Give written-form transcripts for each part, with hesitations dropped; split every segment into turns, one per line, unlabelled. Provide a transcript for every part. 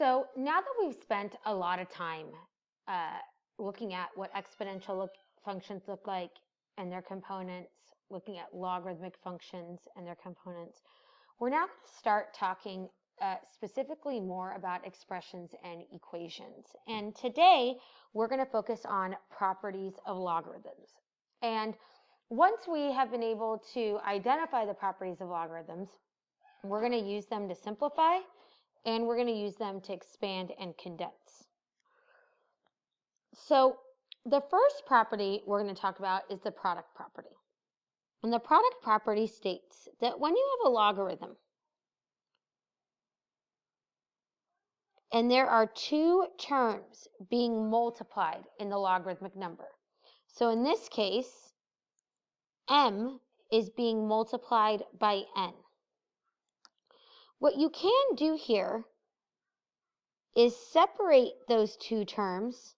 So now that we've spent a lot of time looking at what exponential functions look like and their components, looking at logarithmic functions and their components, we're now going to start talking specifically more about expressions and equations. And today we're going to focus on properties of logarithms. And once we have been able to identify the properties of logarithms, we're going to use them to simplify, and we're going to use them to expand and condense. So the first property we're going to talk about is the product property. And the product property states that when you have a logarithm and there are two terms being multiplied in the logarithmic number, so in this case, m is being multiplied by n. What you can do here is separate those two terms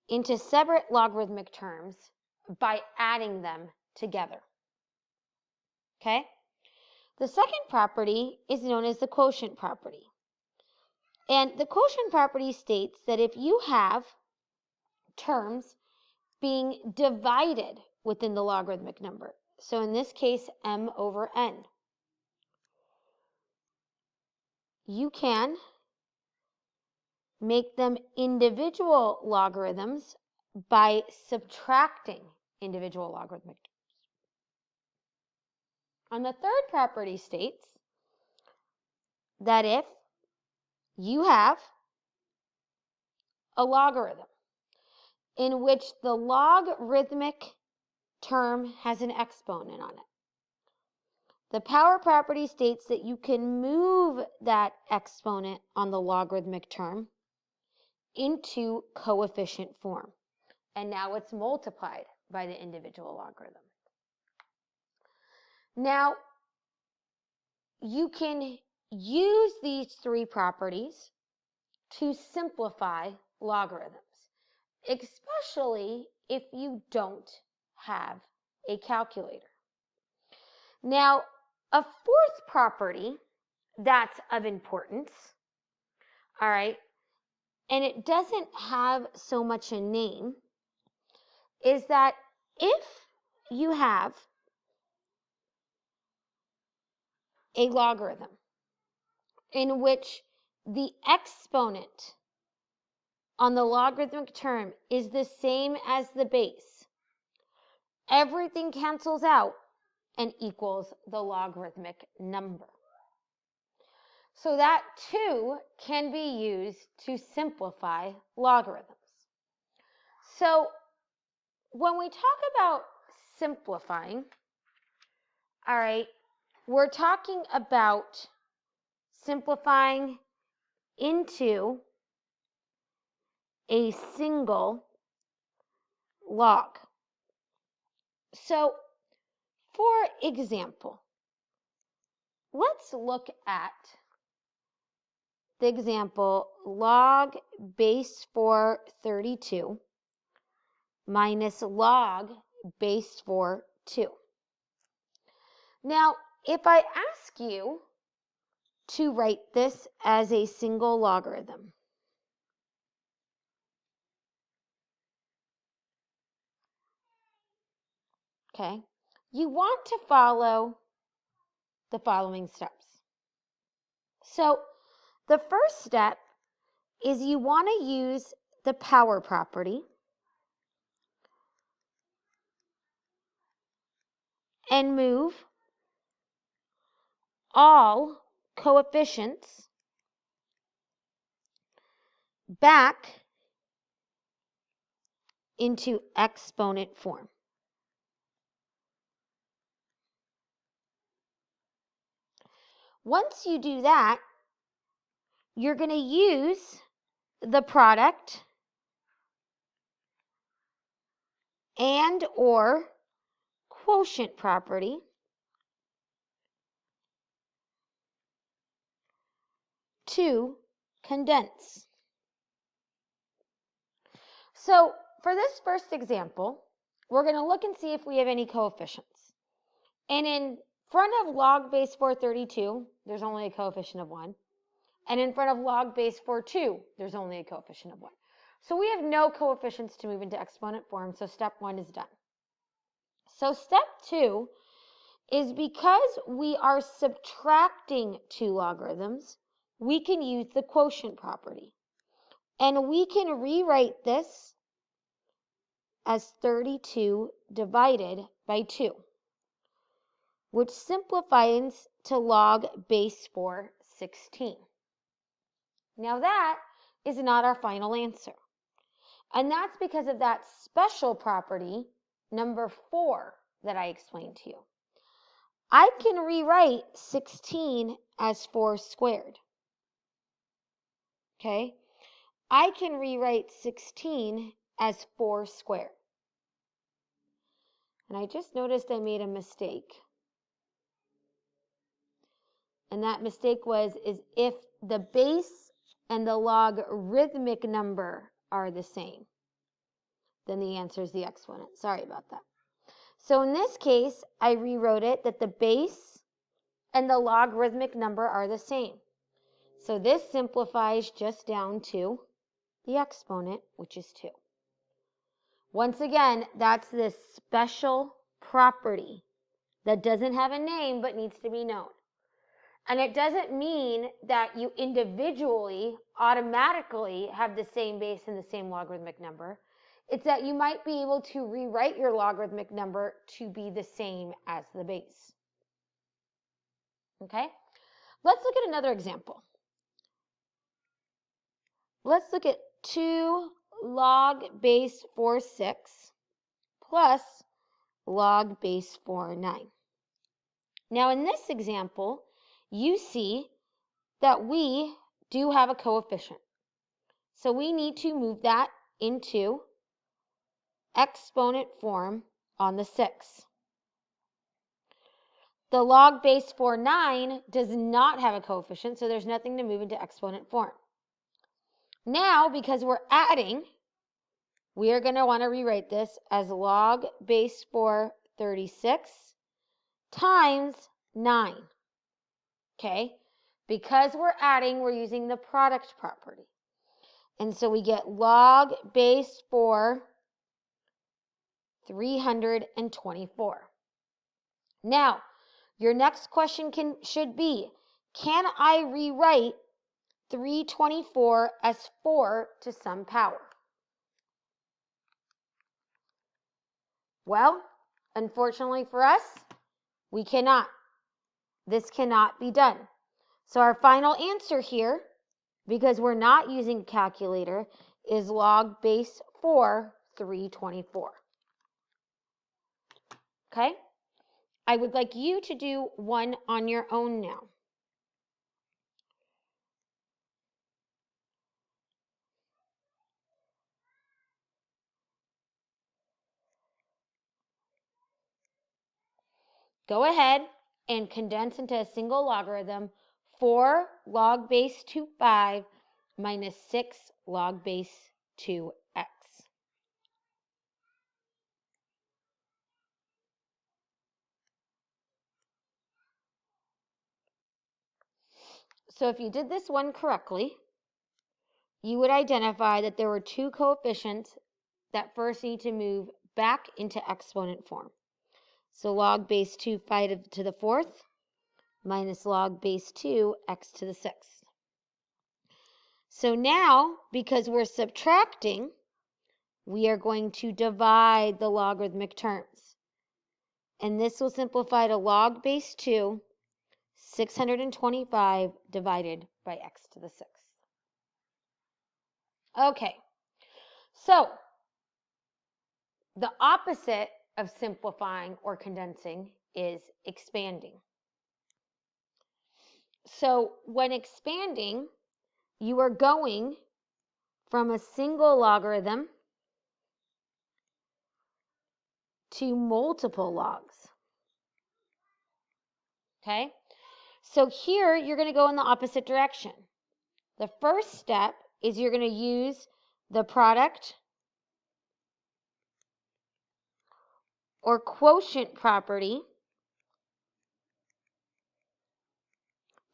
into separate logarithmic terms by adding them together. Okay? The second property is known as the quotient property. And the quotient property states that if you have terms being divided within the logarithmic number, so in this case, m over n, you can make them individual logarithms by subtracting individual logarithmic terms. And the third property states that if you have a logarithm in which the logarithmic term has an exponent on it, the power property states that you can move that exponent on the logarithmic term into coefficient form. And now it's multiplied by the individual logarithm. Now, you can use these three properties to simplify logarithms, especially if you don't have a calculator. Now, a fourth property that's of importance, all right, and it doesn't have so much a name, is that if you have a logarithm in which the exponent on the logarithmic term is the same as the base, everything cancels out and equals the logarithmic number. So that too can be used to simplify logarithms. So when we talk about simplifying, all right, we're talking about simplifying into a single log. So, for example, let's look at the example log base 4 32 minus log base 4 2. Now, if I ask you to write this as a single logarithm, okay, you want to follow the following steps. So the first step is you want to use the power property and move all coefficients back into exponent form. Once you do that, you're going to use the product and or quotient property to condense. So for this first example, we're going to look and see if we have any coefficients. And in front of log base 432, there's only a coefficient of 1. And in front of log base 4, 2, there's only a coefficient of 1. So we have no coefficients to move into exponent form, so step 1 is done. So step 2 is because we are subtracting two logarithms, we can use the quotient property. And we can rewrite this as 32 divided by 2, which simplifies to log base 4, 16. Now that is not our final answer. And that's because of that special property, number 4, that I explained to you. I can rewrite 16 as 4 squared. Okay? I can rewrite 16 as 4 squared. And I just noticed I made a mistake. And that mistake is if the base and the logarithmic number are the same, then the answer is the exponent. Sorry about that. So in this case, I rewrote it that the base and the logarithmic number are the same. So this simplifies just down to the exponent, which is 2. Once again, that's this special property that doesn't have a name but needs to be known. And it doesn't mean that you individually automatically have the same base and the same logarithmic number. It's that you might be able to rewrite your logarithmic number to be the same as the base. Okay? Let's look at another example. Let's look at 2 log base 4, 6 plus log base 4, 9. Now in this example, you see that we do have a coefficient. So we need to move that into exponent form on the 6. The log base 4, 9 does not have a coefficient, so there's nothing to move into exponent form. Now, because we're adding, we are going to want to rewrite this as log base 4, 36 times 9. Okay? Because we're adding, we're using the product property. And so we get log base 4, 324. Now, your next question should be, can I rewrite 324 as 4 to some power? Well, unfortunately for us, we cannot. This cannot be done. So our final answer here, because we're not using a calculator, is log base 4, 324. Okay? I would like you to do one on your own now. Go ahead and condense into a single logarithm 4 log base 2, 5 minus 6 log base 2x. So if you did this one correctly, you would identify that there were two coefficients that first need to move back into exponent form. So log base 2 phi to the 4th minus log base 2 x to the 6th. So now, because we're subtracting, we are going to divide the logarithmic terms. And this will simplify to log base 2, 625 divided by x to the 6th. Okay, so the opposite of simplifying or condensing is expanding. So when expanding, you are going from a single logarithm to multiple logs. Okay? So here you're going to go in the opposite direction. The first step is you're going to use the product or quotient property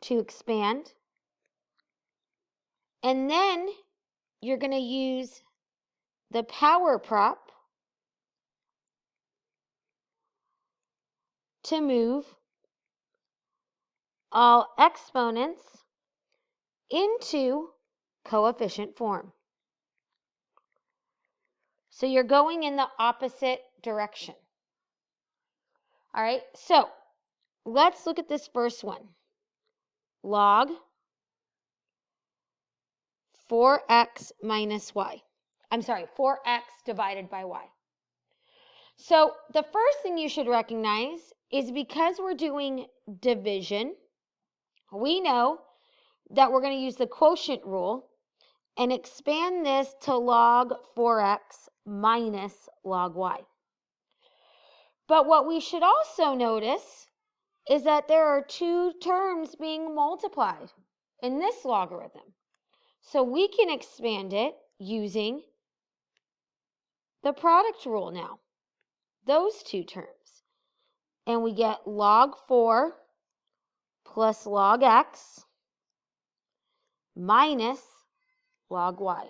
to expand. And then you're going to use the power prop to move all exponents into coefficient form. So you're going in the opposite direction. All right, so let's look at this first one. Log 4x minus y. I'm sorry, 4x divided by y. So the first thing you should recognize is because we're doing division, we know that we're going to use the quotient rule and expand this to log 4x minus log y. But what we should also notice is that there are two terms being multiplied in this logarithm. So we can expand it using the product rule now, those two terms. And we get log 4 plus log x minus log y.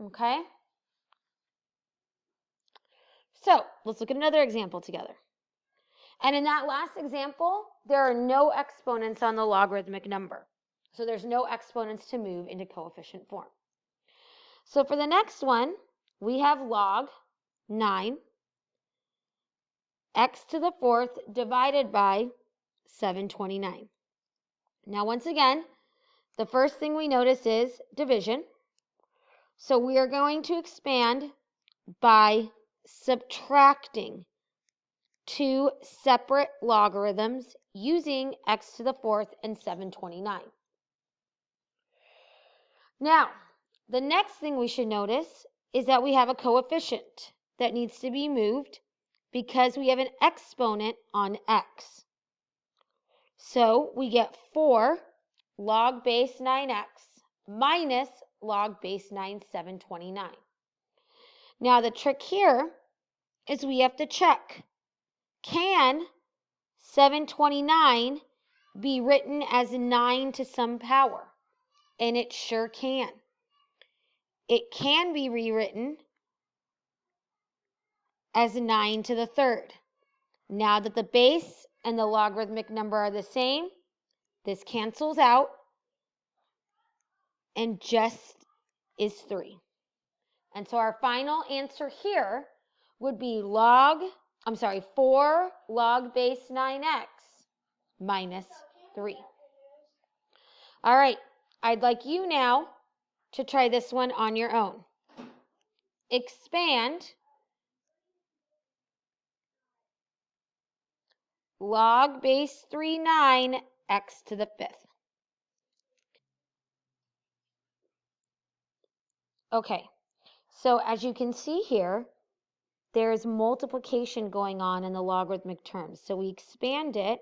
Okay? So let's look at another example together. And in that last example, there are no exponents on the logarithmic number. So there's no exponents to move into coefficient form. So for the next one, we have log 9 x to the fourth divided by 729. Now once again, the first thing we notice is division. So we are going to expand by subtracting two separate logarithms using x to the fourth and 729. Now, the next thing we should notice is that we have a coefficient that needs to be moved because we have an exponent on x. So we get 4 log base 9x minus log base 9, 729. Now the trick here is we have to check, can 729 be written as 9 to some power? And it sure can. It can be rewritten as 9 to the third. Now that the base and the logarithmic number are the same, this cancels out and just is 3. And so our final answer here would be 4 log base 9x minus 3. All right, I'd like you now to try this one on your own. Expand log base 3, 9, x to the fifth. Okay, so as you can see here, there's multiplication going on in the logarithmic terms. So we expand it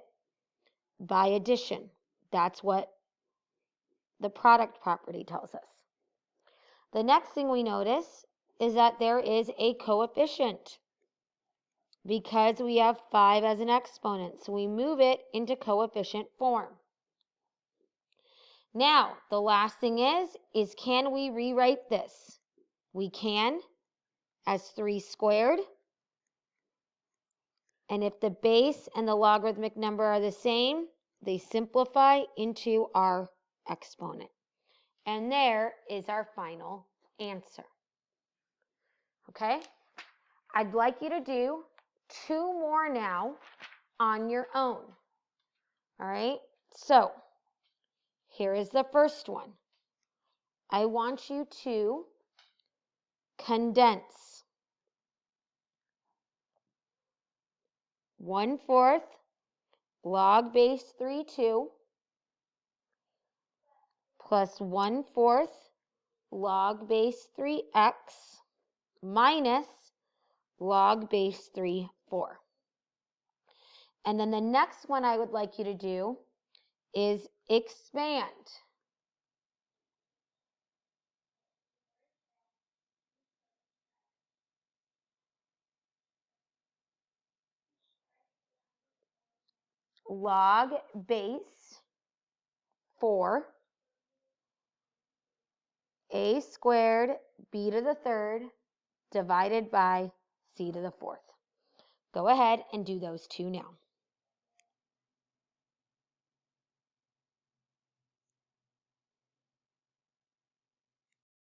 by addition. That's what the product property tells us. The next thing we notice is that there is a coefficient because we have 5 as an exponent. So we move it into coefficient form. Now, the last thing is can we rewrite this? We can as 3 squared. And if the base and the logarithmic number are the same, they simplify into our exponent. And there is our final answer. Okay? I'd like you to do 2 more now on your own. All right? So, here is the first one. I want you to condense 1/4 log base 3, 2 plus 1/4 log base 3x minus log base 3, 4. And then the next one I would like you to do is expand log base 4 a squared b to the third divided by c to the fourth. Go ahead and do those two now.